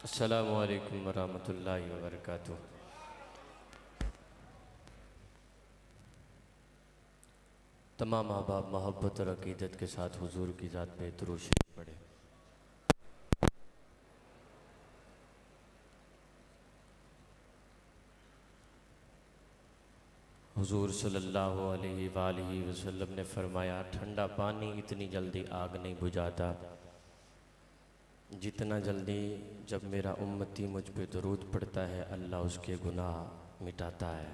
अस्सलामु अलैकुम वरहमतुल्लाहि वबरकातुह। तमाम अहबाब मोहब्बत और अक़ीदत के साथ हुजूर की ज़ात पे दुरूद शरीफ पढ़े। हुजूर सल्लल्लाहु अलैहि वालैहि वसल्लम ने फरमाया, ठंडा पानी इतनी जल्दी आग नहीं बुझाता जितना जल्दी जब मेरा उम्मती मुझ पे दुरूद पढ़ता है अल्लाह उसके गुनाह मिटाता है।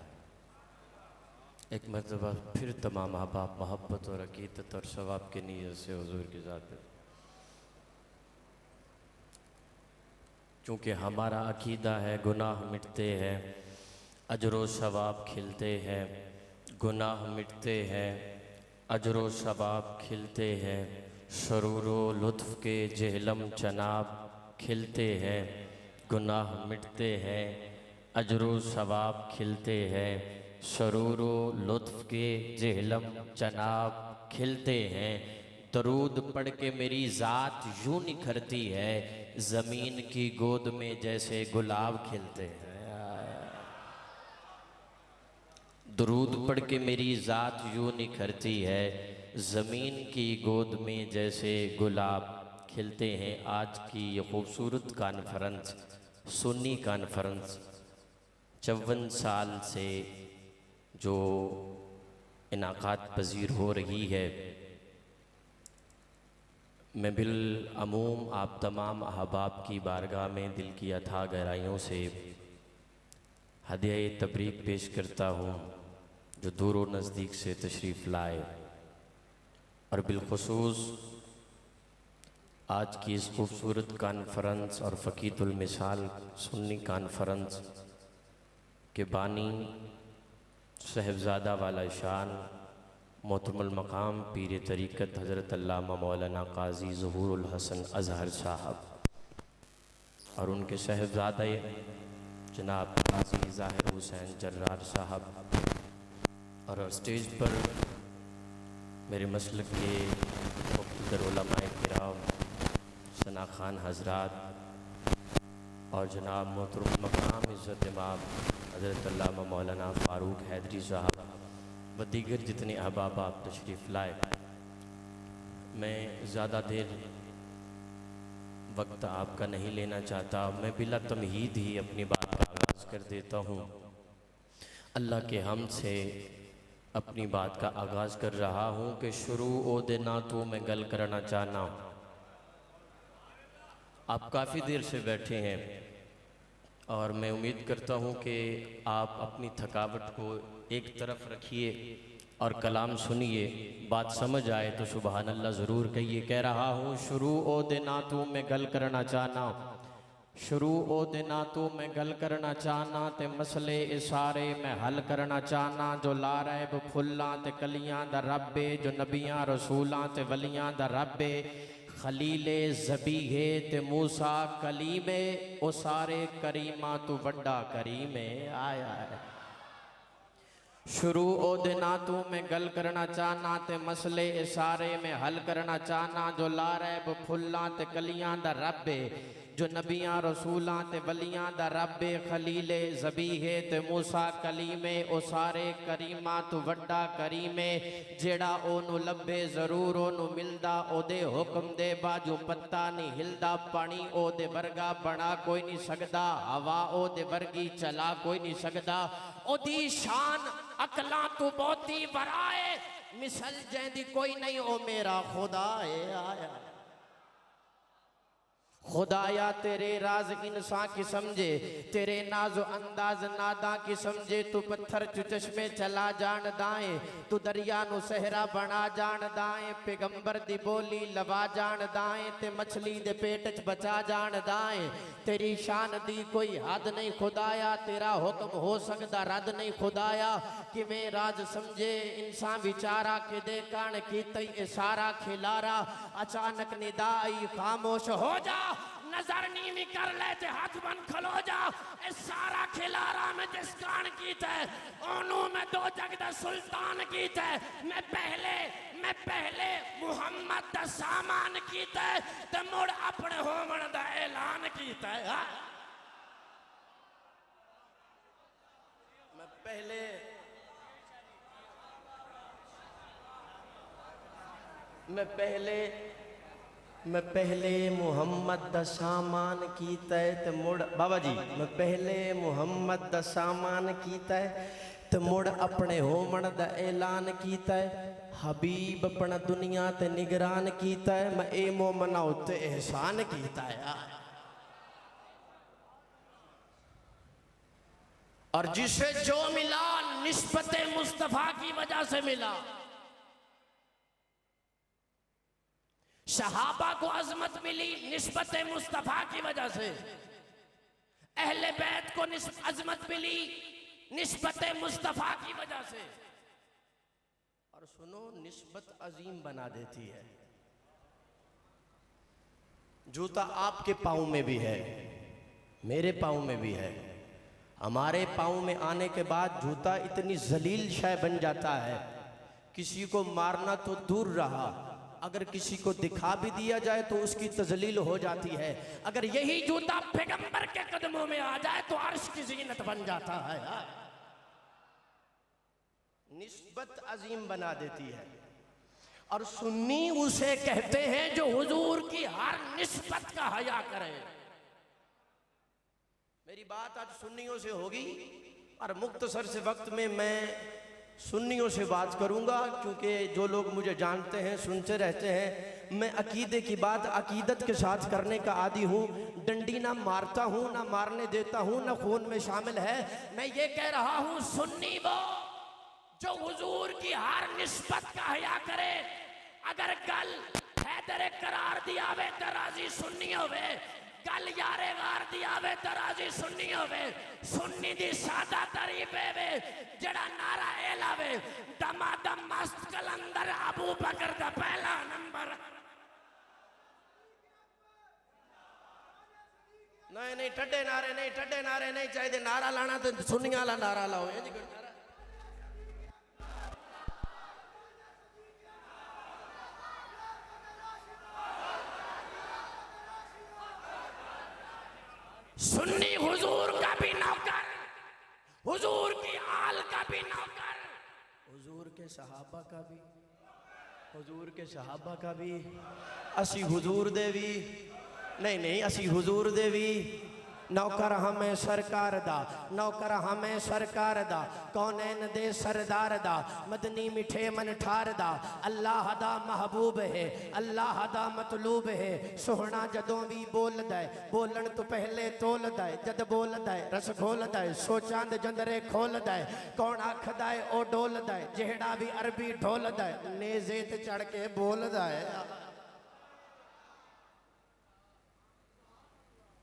एक मरतबा फिर तमाम अहबाब मोहब्बत और अक़ीदत और सवाब के नीयत से हुजूर की ज़ात पे, चूँकि हमारा अक़ीदा है गुनाह मिटते हैं, अजर सवाब खिलते हैं, गुनाह मिटते हैं, अजर सवाब खिलते हैं, सरूर लुत्फ़ के जहलम चनाब खिलते हैं, गुनाह मिटते हैं, अजर सवाब खिलते हैं, सरूर लुत्फ़ के जहलम चनाब खिलते हैं। दरूद पढ़ के मेरी ज़ात यूँ निखरती है ज़मीन की गोद में जैसे गुलाब खिलते हैं। दरूद पढ़ के मेरी ज़ात यूँ निखरती है ज़मीन की गोद में जैसे गुलाब खिलते हैं। आज की ये खूबसूरत कॉन्फ्रेंस, सुन्नी कॉन्फ्रेंस 54 साल से जो इनाक़ात पज़ीर हो रही है, मैं बिल अमूम आप तमाम अहबाब की बारगाह में दिल की अथाह गहराइयों से हदिया तबरीक पेश करता हूँ जो दूर व नज़दीक से तशरीफ़ लाए, और बिलखुसूस आज की इस खूबसूरत कॉन्फ्रेंस और फ़कीहुल मिसाल सुन्नी कॉन्फ्रेंस के बानी साहिबज़ादा वाला शान मोहतरमुल मकाम पीर तरीक़त हज़रत अल्लामा मौलाना क़ाज़ी ज़हूरुल हसन अज़हर साहब और उनके साहिबज़ादे जनाब क़ाज़ी ज़ाहिर हुसैन जर्रार साहब, और स्टेज पर मेरे मसलक के मुक़्तदर उलमाए किराम, सना खान हज़रात और जनाब मोहतरम मकाम इज़्ज़त इमाम हज़रत अल्लामा मौलाना फ़ारूक हैदरी साहब व दीगर जितने अहबाब आप तशरीफ़ लाए। मैं ज़्यादा देर वक्त आपका नहीं लेना चाहता, मैं बिला तमहीद ही अपनी बात का आगाज़ कर देता हूँ। अल्लाह के हम्द से अपनी बात का आगाज़ कर रहा हूँ कि शुरू ओ देना तो मैं गल करना चाहना। आप काफ़ी देर से बैठे हैं और मैं उम्मीद करता हूँ कि आप अपनी थकावट को एक तरफ रखिए और कलाम सुनिए, बात समझ आए तो सुबहान अल्लाह ज़रूर कहिए। कह रहा हूँ शुरू ओ देना तो मैं गल करना चाहना, शुरू ओ देना तो मैं गल करना चाहना, ते मसले इसारे मैं हल करना चाहना। जो ला रैब फुल्लां ते कलियां दा रब्बे, जो नबियां रसूलां ते वलियां दा रब्बे, खलीले ज़बीहे ते मूसा कलीमे, ओ सारे करीमा तू वड्डा करीमे आया है। शुरू ओ देना तू मैं गल करना चाहना, ते मसले इसारे में हल करना चाहना। जो ला रैब फुल्लां ते कलियां दा रब्बे, जो नबियां रसूलां ते वलियां दा रब्बे, खलीले ज़बीहे ते मूसा कलीमे, ओ सारे करीमा तू वड्डा करीमे। जेड़ा ओनू लब्बे ज़रूर ओनू मिलदा, ओदे हुक्म दे बाजू पत्ता नहीं हिलदा। पानी ओदे वर्गा बना कोई नहीं सकदा, हवा ओदे वर्गी चला कोई नहीं सकदा। ओदी शान अकलां तू बहुती वराए, मिसल जैंदी कोई नहीं ओ मेरा खुदा आया। खुदाया तेरे राज इंसान की समझे, तेरे नाजो अंदाज नादा की समझे। तू पत्थर चु चश्मे चला जान दाए, तू दरिया नु सहरा बना जान दाए। पैगंबर दी बोली लवा जान दाए, ते मछली दे पेट च बचा जान दाए। तेरी शान दी कोई हद नहीं खुदाया, तेरा हुक्म हो सकदा रद नहीं खुदाया। किवें राज समझे इंसान विचारा के दे कान की तई इशारा खिलारा। अचानक निदाई खामोश हो जा, नजर नीवी कर ले ते हाथ बन खलो जा। इस सारा खिलारा में जिस कान की थे, ओनू में दो जग दा सुल्तान की थे। मैं पहले मैं पहले मुहम्मद दा सामान कीता है ते मुड़ अपने होमण दा ऐलान कीता है। मैं पहले मुहम्मद दा सामान कीता है ते मुड़ बाबा जी मैं पहले मुहम्मद दा सामान कीता है ते मुड़ अपने होमण दा ऐलान कीता है। हबीब अपना दुनिया ते निगरान कीता है, मैं ए मोमना उत्ते एहसान कीता है। और जिसे जो मिला निस्बत मुस्तफा की वजह से मिला। सहाबा को अजमत मिली निस्बत मुस्तफा की वजह से, अहले बैत को अजमत मिली निस्बत मुस्तफा की वजह से। और सुनो, निस्बत अजीम बना देती है। जूता आपके पाँव में भी है, मेरे पाँव में भी है। हमारे पाँव में आने के बाद जूता इतनी जलील शय बन जाता है, किसी को मारना तो दूर रहा, अगर किसी को दिखा भी दिया जाए तो उसकी तजलील हो जाती है। अगर यही जूता पैगंबर के कदमों में आ जाए तो अर्श की जीनत बन जाता है। निस्बत अजीम बना देती है। और सुन्नी उसे कहते हैं जो हुजूर की हर निस्बत का हया करे। मेरी बात आज सुन्नियों से होगी और मुख्तसर से वक्त में मैं सुन्नियों से बात करूंगा, क्योंकि जो लोग मुझे जानते हैं, सुनते रहते हैं, मैं अकीदे की बात अकीदत के साथ करने का आदी हूँ। डंडी ना मारता हूँ, ना मारने देता हूँ, ना खून में शामिल है। मैं ये कह रहा हूँ, सुन्नी वो जो हुजूर की हर निस्बत का हया करे। अगर कल हैदर करार दिया वे तराजी सुन्नी होवे, कल यारे गार दिया वे तराजी सुन्नी होवे। सुन्नी दी सादा तरीबे वे जड़ा नारा ए लावे, दमादम मस्त कलंदर अबू बकर दा पहला नंबर। नहीं ठड्डे नारे नहीं चाहिए। नारा लाना तो सुन्नियां वाला नारा लाओ। सुन्नी हुजूर का भी नौकर, हुजूर की आल का भी नौकर, हुजूर के सहाबा का भी, हुजूर के सहाबा का भी। असी हुजूर देवी नहीं असी हुजूर देवी नौकर हमें सरकार दा, नौकर हमें सरकार दा, कौनैन दे सरदार दा, मदनी मिठे मन ठार दा। अल्लाह दा महबूब है, अल्लाह दा मतलूब है। सोहना जदों भी बोल दे, बोलन तो पहले तोल दे, जद बोल दे रस खोल दे, सो चांद जंदरे खोल दे। कौन आखदा है ओ डोल दे, जेड़ा भी अरबी ढोल दे, नेज़े ते चढ़ के बोल दे।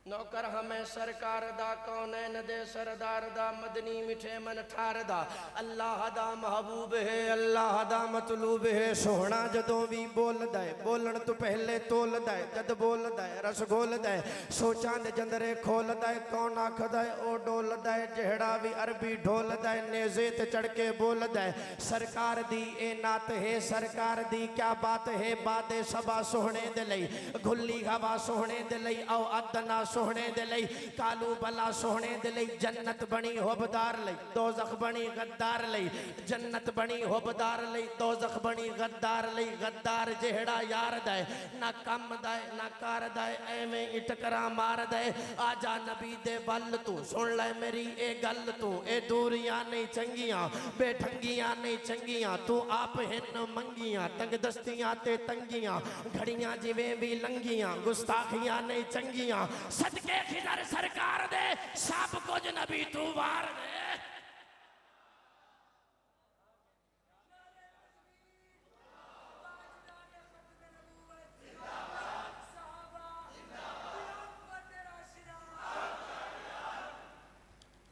नौकर हमें सरकार दा, कौनैन दे सरदार दा, मदनी मिठे मन ठार दा। अल्लाह दा महबूब है, अल्लाह दा मतलूब है। सोहना जदों भी बोल दे, बोलन तो पहले तोल दे, जद बोल दे रस घोल दे, सो चांद जंदरे खोल दे। कौन आखदा है ओ डोल दे, जेड़ा भी अरबी ढोल दे, नेज़े ते चढ़ के बोल दे। सरकार दी ए नात है, सरकार दी क्या बात है। बादे सबा सोहने दे लई, घुल्ली हवा सोहने दे लई, औ अदना सोहने दे लई, कालू बला सोहने दे लई। जन्नत बनी होबदार लई, दोज़ख बनी गद्दार लई। जन्नत बनी होबदार लई, दोज़ख बनी गद्दार लई। गद्दार जेड़ा यार दे, ना कम दे ना कर दे, एवें इटकरा मार दे। आजा नबी दे वल तू, सुन ले मेरी ए गल तू। ए दूरियां नहीं चंगियां, बेठंगियां नहीं चंगियां, तू आप हिन मंगियां। तंग दस्तियां ते तंगियां, घड़ियां जिवें भी लंगियां, गुस्ताखियां नहीं चंगियां। सदके खिदर सरकार दे, सब कुछ नबी तू वार दे।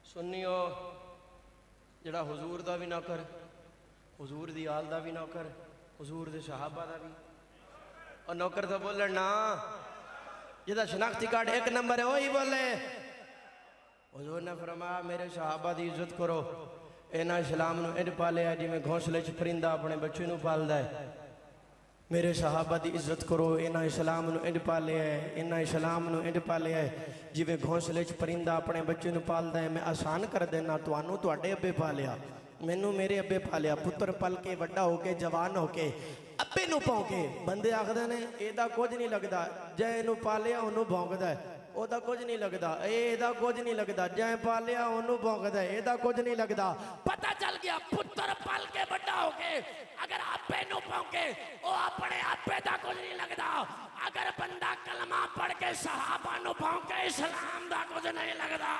सुनियो, जड़ा हुजूर दा भी नौकर, हुजूर दी आल दा भी नौकर, हुजूर दे सहाबा दा भी। और नौकर तो बोले ना, जिदा शनाख्ती कार्ड एक नंबर है वही बोले। हुजूर ने फरमाया मेरे सहाबा की इज्जत करो। इन्हें इस्लाम नूं इंज पालिया जिवें घोंसले च परिंदा अपने बच्चे नूं पालदा है। मेरे सहाबा की इज्जत करो। इन्हें इस्लाम नूं इंज पालिया है, इन्हें इस्लाम नूं इंज पालिया है जिवें घोंसले च परिंदा अपने बच्चे नूं पालदा है। मैं आसान कर देना, तुहानूं तुहाडे अब्बे पालिया, मैनू मेरे अब्बे पालिया। पुत्र पल के वड्डा हो के जवान हो के अब्बे नूं भौंके। बंदे आखदे ने एदा कुछ नहीं लगदा, जै इनू पालिया उन्होंने भौंकदा है, ओदा कुछ नहीं लगता, एदा कुछ नहीं लगता, जै पालिया उन्होंने भौंकदा है, एदा कुछ नहीं लगता। पता चल गया पुत्र पल के बड़ा हो के अगर आपे नू भौंके ओ अपने आपे दा कुछ नहीं लगता। अगर बंदा कलमा पढ़ के सहाबा नू भौंके इस्लाम दा कुछ नहीं लगता।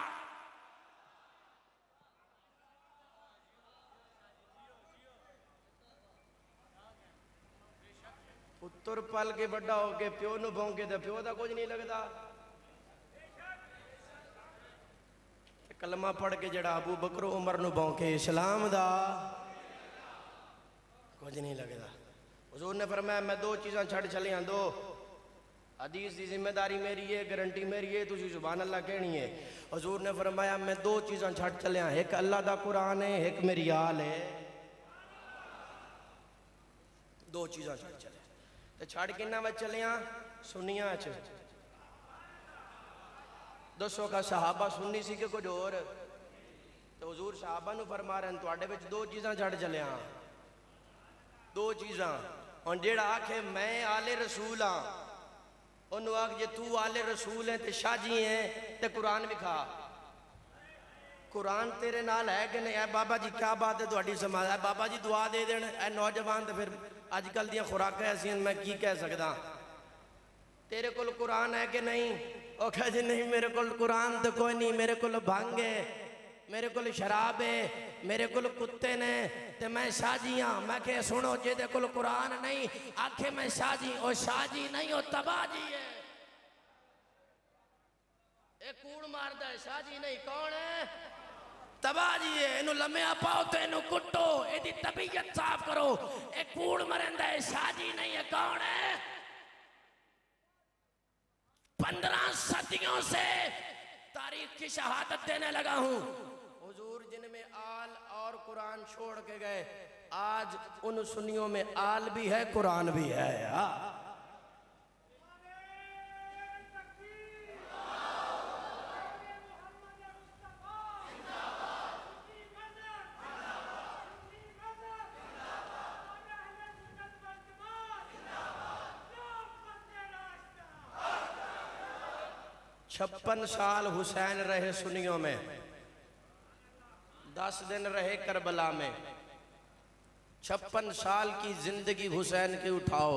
पुत्र पल के बड़ा हो के प्यो नू भौंके तो प्यो का कुछ नहीं लगता। कलमा पढ़ के जड़ा अबू बकर उमर नू भौंके इस्लाम दा कुछ नहीं लगता। हुजूर ने फरमाया मैं दो चीज़ां छड़ चलिया, दो हदीस की जिम्मेदारी मेरी है, गारंटी मेरी है, तुझी सुभान अल्लाह कहनी है। हुजूर ने फरमाया मैं दो चीज़ां छड़ चलिया, एक अल्लाह दा कुरान है, एक मेरी आल है। दो चीज़ां छड़ चले तो छड़ किन्ना में चलिया? सुनिया च। दसो का सहाबा सुन्नी सी कि कुछ होर? तो हुजूर सहाबा नू फरमा रहे हैं तुहाडे विच दो चीज़ां छड़ चलिया, दो चीज़ां। और जेड़ा आखे मैं आले रसूल हाँ, उन्होंने आख जे तू आले रसूल है तो शाजी है तो कुरान विखा। कुरान तेरे नाल है कि नहीं? बाबा जी क्या बात है तुहाडी समाज है, बाबा जी दुआ दे देन। नौजवान तो फिर अजकल दियां खुराकां ऐसियां मैं की कह सकदा। तेरे कोल कुरान है कि नहीं? ओ कह जी नहीं मेरे कोल कुरान तो कोई नहीं, मेरे कोल भंग है, मेरे कोल शराब है, मेरे कोल कुत्ते ने ते मैं शाजी हाँ। मैं कह सुनो जेदे कोल कुरान नहीं आखे मैं शाजी, ओ शाजी नहीं ओ तबाजी है। एक कूड़ मारदा है, शाजी नहीं कौन है? तबाजी है। इनू लम्या पाओ तो इनू कुटो, एदी तबीयत साफ करो। एक कूड़ मरंदा है, शाजी नहीं है कौन है? 15 सदियों से तारीख की शहादत देने लगा हूं। हुजूर जिनमें आल और कुरान छोड़ के गए, आज उन सुन्नियों में आल भी है कुरान भी है। छप्पन साल हुसैन रहे सुन्नियों में, 10 दिन रहे करबला में। 56 साल की जिंदगी हुसैन की उठाओ,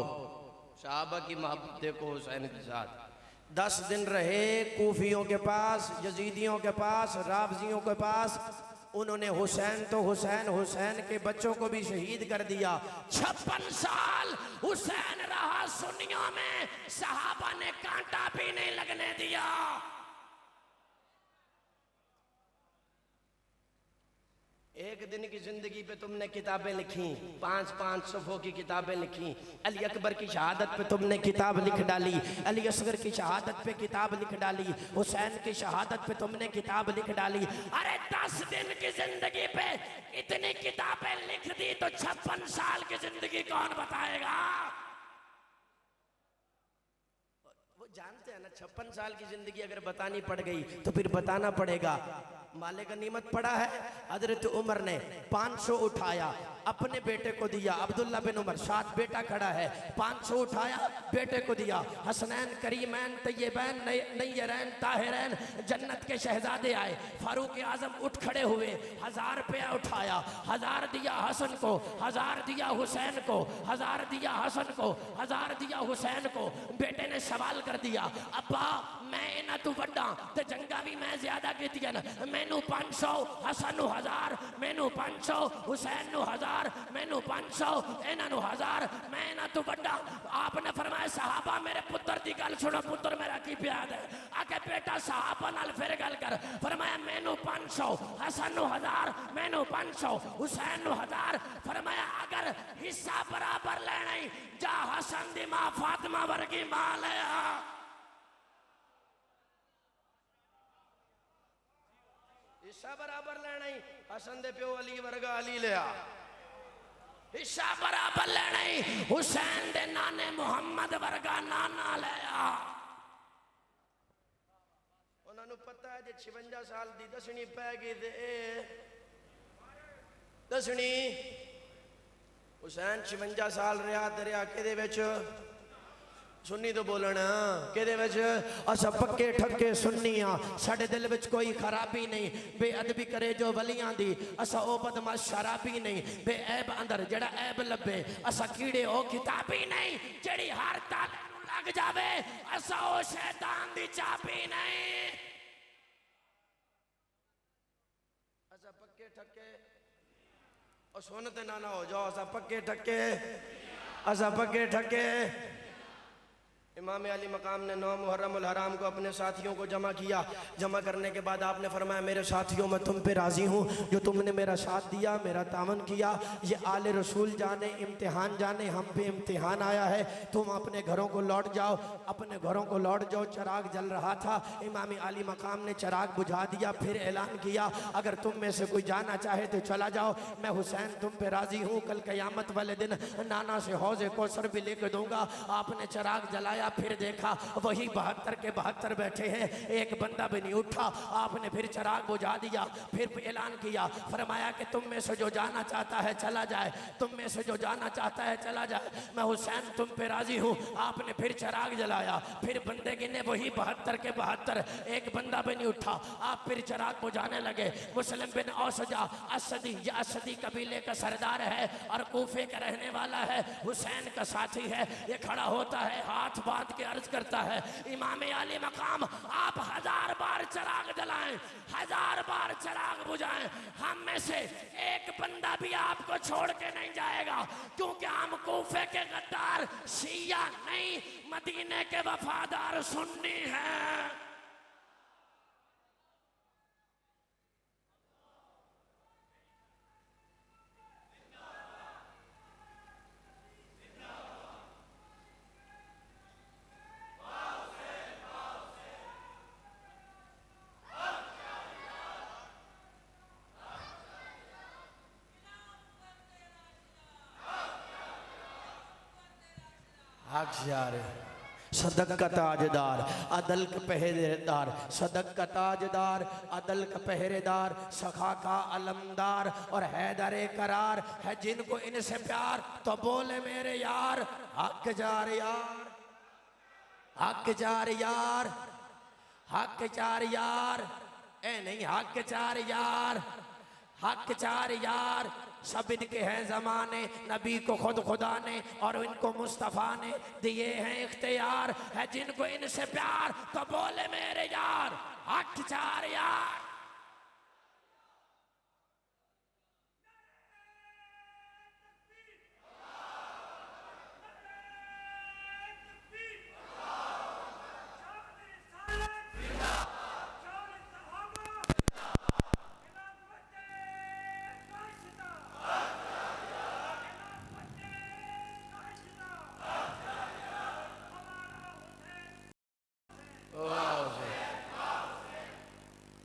सहाबा की मोहब्बत देखो हुसैन के साथ। 10 दिन रहे कूफियों के पास, यजीदियों के पास, राफजियों के पास। उन्होंने हुसैन तो हुसैन, हुसैन के बच्चों को भी शहीद कर दिया। 56 साल हुसैन रहा सुन्नियों में, सहाबा ने कांटा भी नहीं लगने दिया। एक दिन की जिंदगी पे तुमने किताबें लिखी, 5-5 सफ़ों की किताबें लिखी। अली अकबर की शहादत पे तुमने किताब लिख डाली, अली असगर की शहादत पे किताब लिख डाली, हुसैन की शहादत पे तुमने किताब लिख डाली। अरे 10 दिन की जिंदगी पे इतनी किताबें लिख दी तो 56 साल की जिंदगी कौन बताएगा? वो जानते हैं ना 56 साल की जिंदगी अगर बतानी पड़ गई तो फिर बताना पड़ेगा। माले गनीमत पड़ा है, हजरत उमर ने 500 उठाया, अपने बेटे को दिया। अब्दुल्ला बिन उमर, 7 बेटा खड़ा है, 500 उठाया बेटे को दिया। हसनैन, करीमैन, तैयबैन, नय्यरैन, ताहिरैन, जन्नत के शहजादे आए। फारूक आजम उठ खड़े हुए, 1000 रुपया उठाया, 1000 दिया हसन को, 1000 दिया हुसैन को, 1000 दिया हसन को, 1000 दिया हुसैन को। बेटे ने सवाल कर दिया, अब्बा मैं इन्हां तू वड्डा ते जंगा भी मैं ज्यादा कीतियां न, मैनू 500, हसन 1000, मैनू 500, हुसैन 1000, मैनू 500, इन्हां 1000, मैं इन्हां तू वड्डा। आपने फरमाया सहाबा मेरे पुत्र दी गल सुनो, पुत्र मेरा की प्याद है। आके बेटा सहाबा नाल फिर गल कर। फरमाया मैनू 500, हसन 1000, मैनू 500, हुसैन 1000। फरमाया अगर हिस्सा बराबर लेना ही जा हसन दी मां फातिमा वर्गी मां ले आ। हिस्सा बराबर लेना ही हसन दे प्यो अली वर्गा अली लिया। हिस्सा बराबर लेना ही हुसैन दे नाने मुहम्मद वर्गा नाना लिया। उन्होंने पता है जे 56 साल दी दसनी पै गई ते दसनी हुसैन 56 साल रहा दरिया के विच सुन्नी तो बोलना कि असा पक्के ठक्के सुन्नी हाँ, साडे दिल विच कोई खराबी नहीं, बेअदबी करे जो वलियां दी, असा ओ बदमाश शराबी नहीं, बेऐब अंदर जड़ा ऐब लभे, असा कीड़े ओ किताबी नहीं, जड़ी हर ताले नूं लग जावे, असा ओ शैतान दी चाबी नहीं। असा पक्के ठक्के और सुनते ना हो जाओ, असा पक्के ठक्के, असा पक्के ठक्के। इमाम अली मकाम ने 9 मुहर्रम उल हराम को अपने साथियों को जमा किया। जमा करने के बाद आपने फरमाया मेरे साथियों मैं तुम पे राज़ी हूँ जो तुमने मेरा साथ दिया, मेरा तावन किया। ये आले रसूल जाने इम्तिहान जाने, हम पे इम्तिहान आया है, तुम अपने घरों को लौट जाओ, अपने घरों को लौट जाओ। चिराग जल रहा था, इमाम अली मकाम ने चिराग बुझा दिया, फिर ऐलान किया अगर तुम में से कोई जाना चाहे तो चला जाओ, मैं हुसैन तुम पे राज़ी हूँ, कल क़यामत वाले दिन नाना से हौज़े कौसर भी लेकर दूंगा। आपने चिराग जलाया, फिर देखा वही 72 के 72 बैठे हैं, एक बंदा भी नहीं उठा। आपने फिर चिराग बुझा दिया, फिर ऐलान किया, फरमाया कि तुम में से जो जाना चाहता है चला जाए, तुम में से जो जाना चाहता है चला जाए, मैं हुसैन तुम पे राजी हूँ। आपने फिर चिराग जलाया, फिर बंदे गिने वही 72 के 72, एक बंदा भी नहीं उठा। आप फिर चिराग बुझाने लगे। मुस्लिम बिन औसजा असदी, ये असदी कबीले का सरदार है और कूफे का रहने वाला है, हुसैन का साथी है। ये खड़ा होता है, हाथ बांध के अर्ज करता है इमाम अली मकाम आप 1000 बार चिराग जलाएं, 1000 बार चिराग बुझाएं, हम में से एक बंदा भी आपको छोड़ के नहीं जाएगा, क्योंकि हम कूफे के गद्दार शिया नहीं, मदीने के वफादार सुन्नी हैं। सदक का ताजदार अदल का पहरेदार, सदक का ताजदार अदल का पहरेदार, सखा का अलमदार और हैदर करार है जिनको इनसे प्यार, तो बोले मेरे यार हक जार यार, हक जार यार, हक जार यार, ए नहीं हक जार यार, हक जार यार। सब इनके हैं ज़माने, नबी को खुद खुदा ने और इनको मुस्तफ़ा ने दिए हैं इख्तियार, है जिनको इनसे प्यार, तो बोले मेरे यार हक जार यार।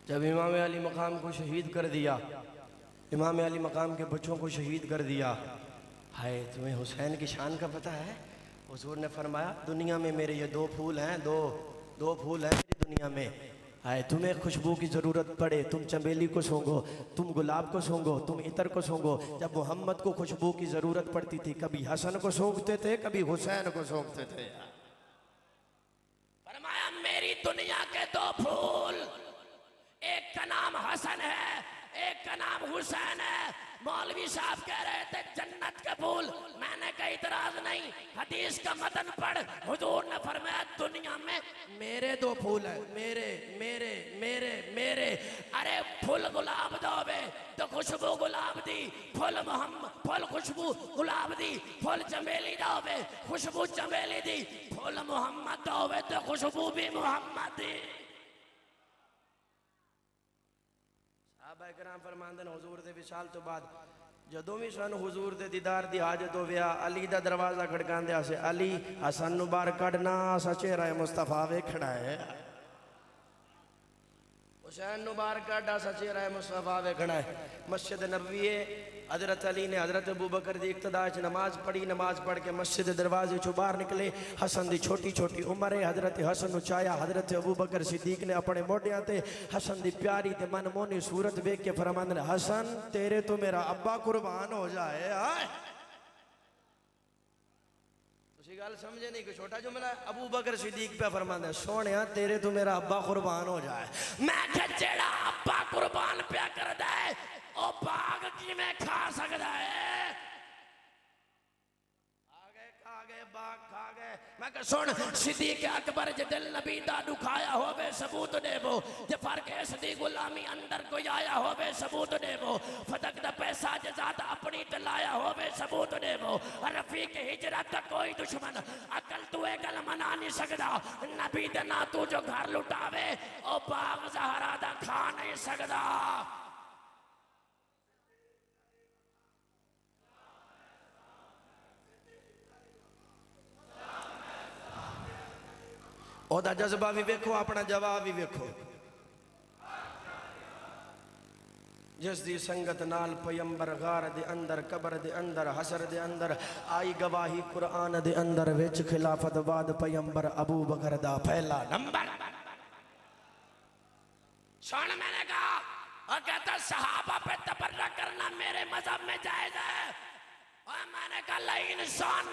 जब इमाम अली मकाम को शहीद कर दिया, इमाम अली मकाम के बच्चों को शहीद कर दिया, हाय तुम्हें हुसैन की शान का पता है? हुजूर ने फरमाया दुनिया में मेरे ये 2 फूल हैं, दो फूल हैं मेरी दुनिया में, हाय तुम्हें खुशबू की ज़रूरत पड़े तुम चमेली को सूंघो, तुम गुलाब को सूंघो, तुम इतर को सूंघो। जब मोहम्मद को खुशबू की ज़रूरत पड़ती थी, कभी हसन को सूंघते थे, कभी हुसैन को सूंघते थे। फरमाया मेरी दुनिया के 2 फूल, एक का नाम हसन है, एक का नाम हुसैन है। मौलवी साहब कह रहे थे जन्नत के फूल, मैंने कहा इतराज नहीं, हदीस का मतन पढ़। हुजूर ने फरमाया दुनिया में मेरे 2 फूल हैं, मेरे मेरे मेरे मेरे। अरे फूल गुलाब दोगे तो खुशबू गुलाब दी, फूल मोहम्मद फूल खुशबू गुलाब दी, फूल चमेली दोगे खुशबू चमेली दी, फूल मोहम्मद दोगे तो खुशबू भी मोहम्मद दी। कराम फरमांदे हुजूर दे विशाल तो बाद जदों भी सन हुजूर दे दीदार दी हाजत होविया, अली दा दरवाजा खड़कांदे आसे अली हसन नु बाहर कढना, असा चेहरा मुस्तफा वेखना है। हुसैन मुबारक का डासा चेहरा है मुस्तफा वेखना है। मस्जिद नबवी है, हजरत अली ने हजरत अबू बकर की इक्तदा च नमाज पढ़ी, नमाज पढ़ के मस्जिद दरवाजे चो बाहर निकले। हसन की छोटी छोटी उम्र है, हजरत हसन चाया हजरत अबू बकर सिद्दीक ने अपने मोढियां ते हसन की प्यारी ते मनमोहनी सूरत वेख के फरमांदे ने, हसन तेरे तो मेरा अब्बा कुर्बान हो जाए। हाय गल समझे नहीं कि छोटा जुमला है। अबू बकर सिद्दीक पे फरमाते हैं, सोने तेरे तो मेरा अब्बा कुर्बान हो जाए। मैं जेड़ा अब्बा कुर्बान पे कर दे ओ बाग की मैं खा सकता है। बाग खा गए। मैं कह सुन सिद्दीक अकबर जे दिल नबी दा दुखाया होवे सबूत देवो, जे फर्क इस दी गुलामी अंदर कोई आया होवे सबूत देवो, फतक दा पैसा जे ज्यादा अपनी ते लाया होवे सबूत देवो, रफीक हिजरत दा कोई दुश्मन अकल तू ए गल मना नहीं सकदा। नबी दे ना तू जो घर लुटावे ओ बाग ज़हरा दा खा नहीं सकदा। ओदा जज्बा भी वेखो, अपना जवाब भी वेखो। जिस दी संगत नाल पैगंबर गार दे अंदर कब्र दे अंदर हसर दे अंदर आई गवाही कुरान दे अंदर विच खिलाफत बाद पैगंबर अबू बकर दा पहला नंबर। सुन मैंने कहा और कहता सहाबा पे तबर्रा करना मेरे मजहब में जायज है। और मैंने कहा लईन सुन,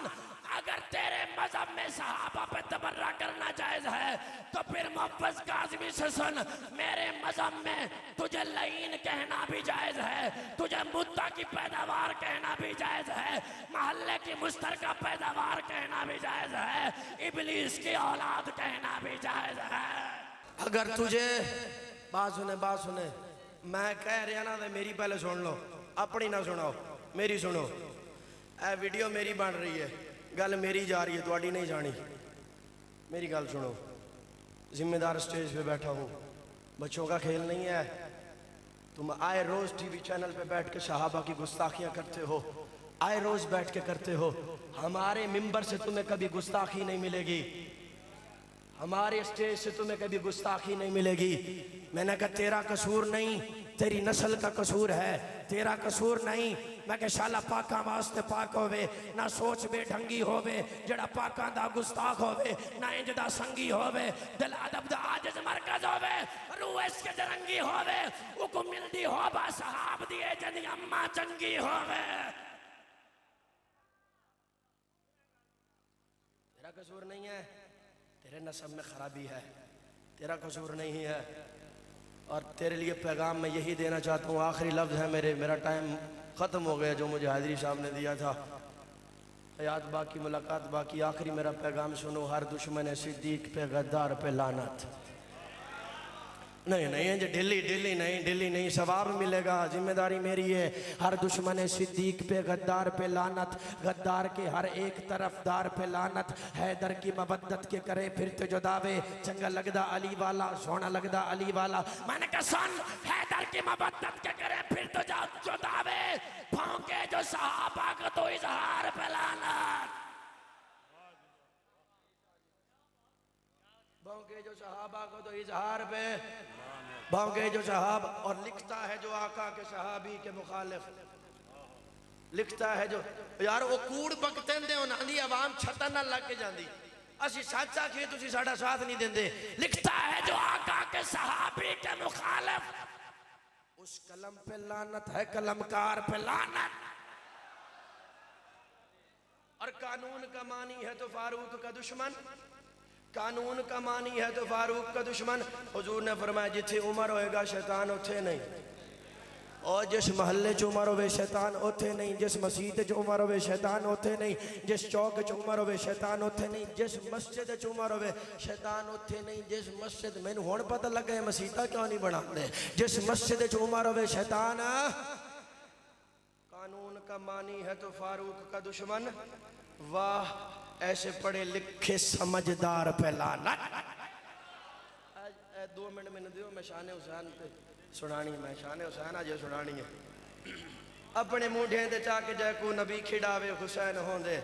अगर तेरे मजहब में सहाबा पे तबर्रा करना जायज है तो फिर मुहफ्फज काज़मी से सुन, मेरे मजहब में तुझे लईन कहना भी जायज है, तुझे मुद्दा की पैदावार कहना भी जायज है, महल्ले की मुश्तरका पैदावार कहना भी जायज है, इबलीस की औलाद कहना भी जायज है। अगर तुझे बात सुने मैं कह रहा ना तो मेरी पहले सुन लो, अपनी ना सुनाओ, मेरी सुनो। ए वीडियो मेरी बन रही है, गल मेरी जा रही है, थोड़ी नहीं जानी। मेरी गल सुनो, जिम्मेदार स्टेज पे बैठा हूँ, बच्चों का खेल नहीं है। तुम आए रोज टीवी चैनल पे बैठ के सहाबा की गुस्ताखियाँ करते हो, आए रोज बैठ के करते हो। हमारे मिंबर से तुम्हें कभी गुस्ताखी नहीं मिलेगी, हमारे स्टेज से तुम्हें कभी गुस्ताखी नहीं मिलेगी। मैंने कहा तेरा कसूर नहीं, तेरी नस्ल का कसूर है, तेरा कसूर नहीं। मैं कह शाला पाका वास्ते पाक होवे, ना सोच बेढंगी होवे, जड़ा पाका दा गुस्ताख होवे, ना इंज दा संगी होवे, दिल अदब दा आजिज मरकज होवे, रूह इसके जरंगी होवे, उको मिलदी हो बा सहाब दिए जदी अम्मा चंगी होवे। तेरा कसूर नहीं है, तेरे नस्ब में खराबी है, तेरा कसूर नहीं है। और तेरे लिए पैगाम मैं यही देना चाहता हूँ, आखिरी लफ्ज़ है मेरे, मेरा टाइम ख़त्म हो गया जो मुझे हाजिरी साहब ने दिया था। हयात बाकी, मुलाकात बाकी। आखिरी मेरा पैगाम सुनो, हर दुश्मन सिद्दीक पे गद्दार पे लानत। नहीं ढिल्ली नहीं, सवाब मिलेगा, जिम्मेदारी मेरी है। हर दुश्मन सिद्दीक पे गद्दार पे लानत, गद्दार के हर एक तरफदार पे लानत। हैदर की मबद्दत के करे फिर तो जुदावे, चंगा लगदा अली वाला, सोना लगदा अली वाला। मैंने कहा सुन, हैदर की मबद्दत के करे फिर तो जुदावे, भौंके जो सहाबा का तो इजहार पे लानत, भौंके जो सहाबा को तो इजहार पे, भौंके जो सहाब। और लिखता है जो आका के सहाबी के मुखालिफ, लिखता है जो यार वो कूड़ बकते दे उन्हां आवाम छतन ना लग के जाती, असी सच आखिए तुसी साडा साथ नहीं देंदे। लिखता है जो आका के सहाबी के मुखालिफ, उस कलम पे लानत है, कलमकार पे लानत। और कानून का मानी है तो फारूक का दुश्मन, कानून का मानी है तो फारूक का दुश्मन। हुजूर ने फरमाया जिथे उमर होएगा शैतान उथे नहीं, और जिस महल्ले च उमर होवे शैतान उथे नहीं, जिस मसीत च उमर होवे शैतान उथे नहीं, जिस चौक च उमर होवे शैतान उथे नहीं, जिस मस्जिद च उमर होवे शैतान उथे नहीं। जिस मस्जिद, मैनू हुण पता लगा मसीता क्यों नहीं बनाते, जिस मस्जिद च उमर होवे शैतान। कानून का मानी है तो फारूक का दुश्मन। वाह ऐसे पढ़े लिखे समझदार पे लानत। 2 मिनट मैंने दियो, मैं शान हुसैन पे सुनानी, मैं शान हुसैन आज सुनानी है। अपने मूढ़े दे चाके जय को नबी खिड़ावे हुसैन होंदे,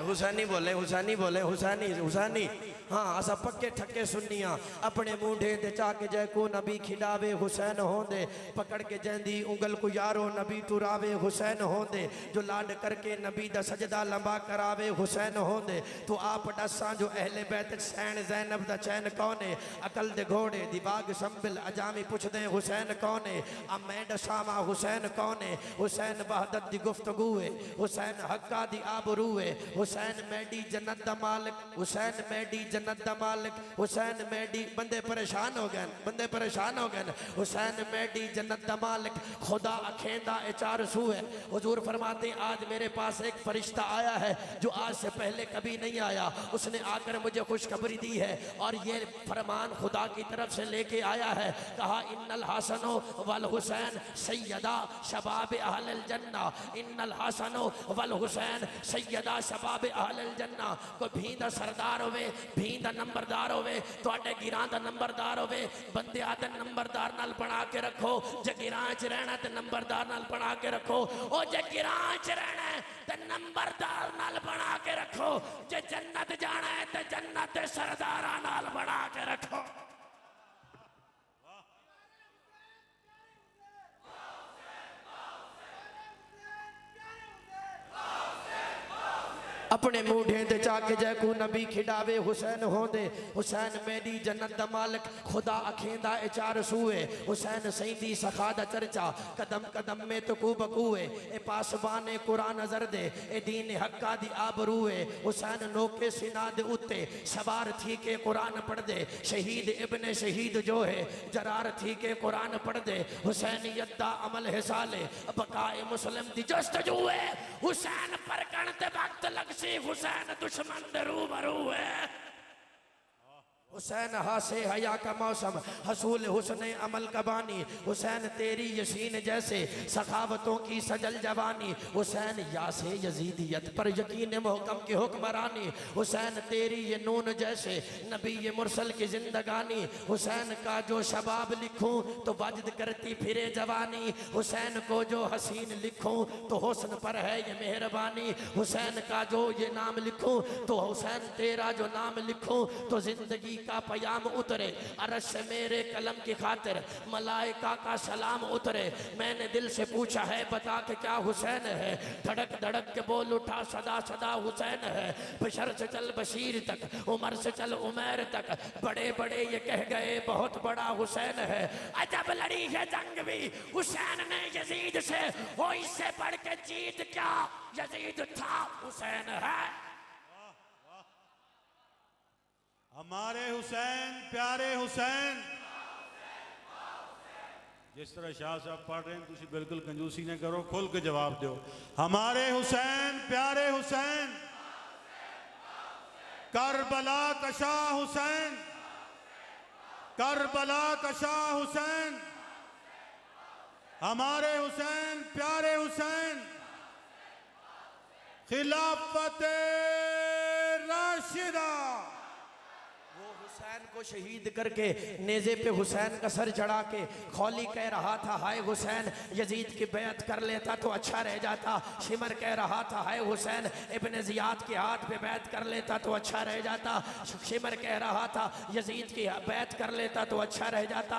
हुसैनी बोले, हुसैनी बोले, हुसैनी हुसैनी हाँ असा पक्के ठक्के सुन्नियां अपने मूंढे ते चाके जय को नबी खिलावे हुसैन होंदे पकड़ के जैंदी उंगल को यारो नबी तुरावे हुसैन होंदे जो लाड करके नबी दा सजदा लंबा करावे हुसैन होंदे तो आप दसा जो अहले बैत सैन ज़ैनब दा चैन कौने अकल दे घोड़े दिबाग संबिल अजामी पुछदे हुसैन कौने अब मैं दसावा हुसैन कौने हुसैन वहदत दी गुफ्तगूए हुसैन हक्का दी आबरूए हुसैन मैडी जन्नत दा मालिक हुसैन मैडी जन्नत दा मालिक हुसैन मैडी बंदे परेशान हो गए बंदे परेशान हो गए हुसैन मैडी जन्नत दा मालिक खुदा अखेंदा एचार सू है हुजूर फरमाते हैं आज मेरे पास एक फरिश्ता आया है जो आज से पहले कभी नहीं आया उसने आकर मुझे खुशखबरी दी है और ये फरमान खुदा की तरफ से लेके आया है कहा इन्नल हसनो वल हुसैन सैयदा शबाब अहलल जन्ना इन्नल हसनो वल हुसैन सैयदा शबाब अहलल जन्ना कोई भींदा सरदार होवे भींदा नंबरदार होवे ਤੁਹਾਡੇ गिरां दा नंबरदार होवे बंदे आते नंबरदार नाल बना के रखो जे गिरां च रहना ते नंबरदार नाल बना के रखो ओ जे गिरां च रहना है ते नंबरदार नाल बना के रखो जे जन्नत जाना है ते जन्नत दे सरदारां नाल बना के रखो अपने मूढ़े ते चाके जय को नबी खिडावे हुसैन होंदे हुसैन मेरी जन्नत दा मालिक खुदा अखेंदा एचार सूए हुसैन सईदी सखा दा चर्चा कदम कदम में तो कू बकूए ए पासबाने कुरान नजर दे ए दीन हक्का दी आबरूए हुसैन नोके सिना दे उत्ते सवार थी के कुरान पढ़ दे शहीद इब्ने शहीद जो है जरार थी के कुरान पढ़ दे हुसैन यद्दा अमल हिसाले बकाए मुस्लिम दी जस्तजू है हुसैन परकण ते वक्त लग हुसैन दुश्मन दे रूबरू है हुसैन हासे हया का मौसम हसूल हुस्न अमल का बानी हुसैन तेरी यशीन जैसे सखावतों की सजल जवानी हुसैन यासे यजीदियत पर यकीन मोहकम की हुक्मरानी हुसैन तेरी ये नून जैसे नबी ये मुरसल की जिंदगानी हुसैन का जो शबाब लिखूं तो वजद करती फिरे जवानी हुसैन को जो हसीन लिखूं तो हुस्न पर है ये मेहरबानी हुसैन का जो ये नाम लिखूं तो हुसैन तेरा जो नाम लिखूं तो जिंदगी का पयाम उतरे अरश से मेरे कलम की खातिर मलाइका का सलाम उतरे मैंने दिल से पूछा है बता के क्या हुसैन है धड़क धड़क के बोल उठा सदा सदा हुसैन है बशर से चल बशीर तक उमर से चल उमैर तक बड़े बड़े ये कह गए बहुत बड़ा हुसैन है अजब लड़ी है जंग भी हुसैन ने यजीद से वो इससे बढ़ के जीत क्या यजीद था हुसैन है हमारे हुसैन प्यारे हुसैन जिस तरह शाह साहब पढ़ रहे हैं तुम बिल्कुल कंजूसी ने करो खुल के जवाब दो हमारे हुसैन प्यारे हुसैन करबला का शाह हुसैन करबला का शाह हुसैन हमारे हुसैन प्यारे हुसैन खिलाफत राशिदा हुसैन को शहीद करके नेज़े पे हुसैन का सर चढ़ा के खौली कह रहा था हाय हुसैन यजीद की बैत कर लेता तो अच्छा रह जाता शिमर कह रहा था हाय हुसैन इब्ने ज़ियाद के हाथ पे बैत कर लेता तो अच्छा रह जाता शिमर कह रहा था यजीद की बैत कर लेता तो अच्छा रह जाता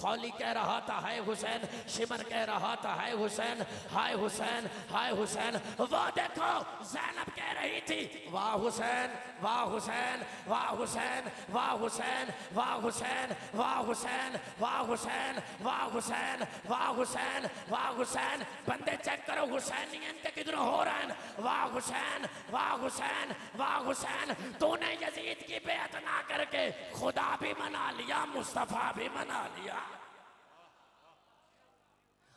खौली कह रहा था हाय हुसैन शिमर कह रहा था हाय हुसैन हाय हुसैन हाय हुसैन वो देखो ज़ैनब कह रही थी वाह हुसैन वाह हुसैन वाह हुसैन वाह हुसैन वाह हुसैन वाह हुसैन वाह हुसैन वाह हुसैन वाह हुसैन वाह हुसैन बंदे चेक करो हुसैनियन के किधर हो रहे हैं वाह हुसैन वाह हुसैन वाह हुसैन तूने यजीद की बेअत ना करके खुदा भी मना लिया मुस्तफा भी मना लिया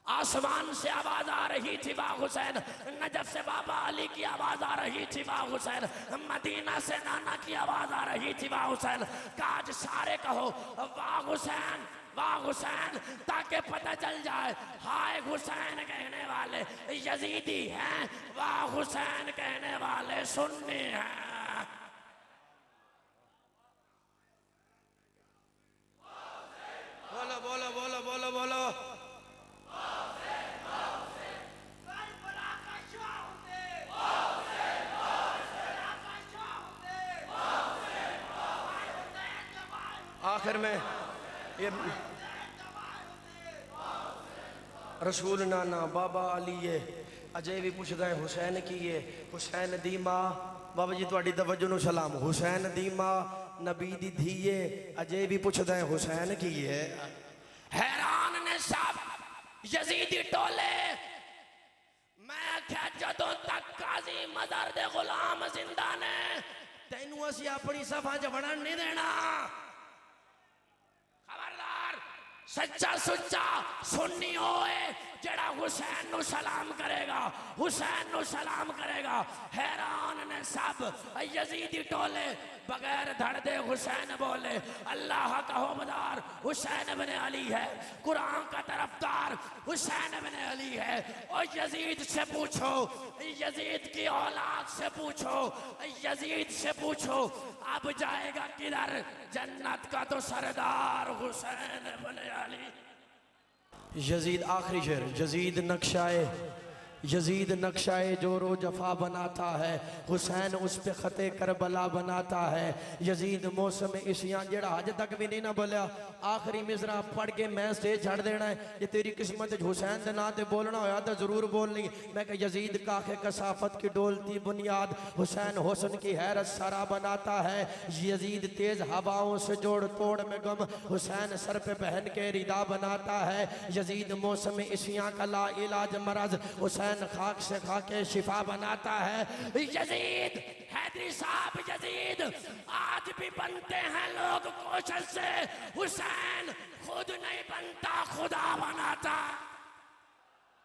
आसमान से आवाज आ रही थी वाह हुसैन नजफ से बाबा अली की आवाज आ रही थी वाह हुसैन मदीना से नाना की आवाज आ रही थी वाह हुसैन काज सारे कहो वाह हुसैन वाह हुसैन ताकि पता चल जाए हाय हुसैन कहने वाले यजीदी हैं वाह हुसैन कहने वाले सुन्नी हैं बोलो बोलो बोलो बोलो बोलो आखिर में ये रसूल नाना बाबा अली है अजय भी पूछता है हुसैन की है हुसैन दी मां बाबा जी तुहाडी तवज्जो नु सलाम हुसैन दी मां नबी दी धी है अजय भी पूछता है हुसैन की है। हैरान ने सब यजीदी टोले मैं क्या जदों तक काजी मदर दे गुलाम जिंदा ने तैनू असी अपनी सफा च वड़न नहीं देना। खबरदार सच्चा सुच्चा सुन्नी होए जड़ा हुसैन नु सलाम करेगा हुसैन नु सलाम करेगा। हैरान ने सब यजीदी टोले बगैर धड़दे हुसैन बोले अल्लाह का होमदार हुसैन इब्ने अली है कुरान का तरफदार हुसैन इब्ने अली है। और यजीद से पूछो यजीद की औलाद से पूछो यजीद से पूछो अब जाएगा किधर जन्नत का तो सरदार हुसैन इब्ने अली। यजीद आखिरी शेर यजीद नक्शाए जोरो जफा बनाता है हुसैन उस पे खते करबला बनाता है। यजीद मौसम इसियां जेड़ा अज तक भी नहीं ना बोलिया आखिरी मिसरा पढ़ के मैं स्टेज छड़ देना है। ये तेरी किस्मत हुसैन के नाम से बोलना होया तो जरूर बोलनी। मैं कह यजीद काखे कसाफत की डोलती बुनियाद हुसैन हुस्न की हैरत सारा बनाता है। यजीद तेज हवाओं से जोड़ तोड़ में गम हुसैन सर पे पहन के रिदा बनाता है। यजीद मौसम इसियां का ला इलाज मरज हुसैन खाक से खाके शिफा बनाता है। यजीद हैदरी साहब यजीद आज भी बनते हैं लोग कोशिश से हुसैन खुद नहीं बनता खुदा बनाता।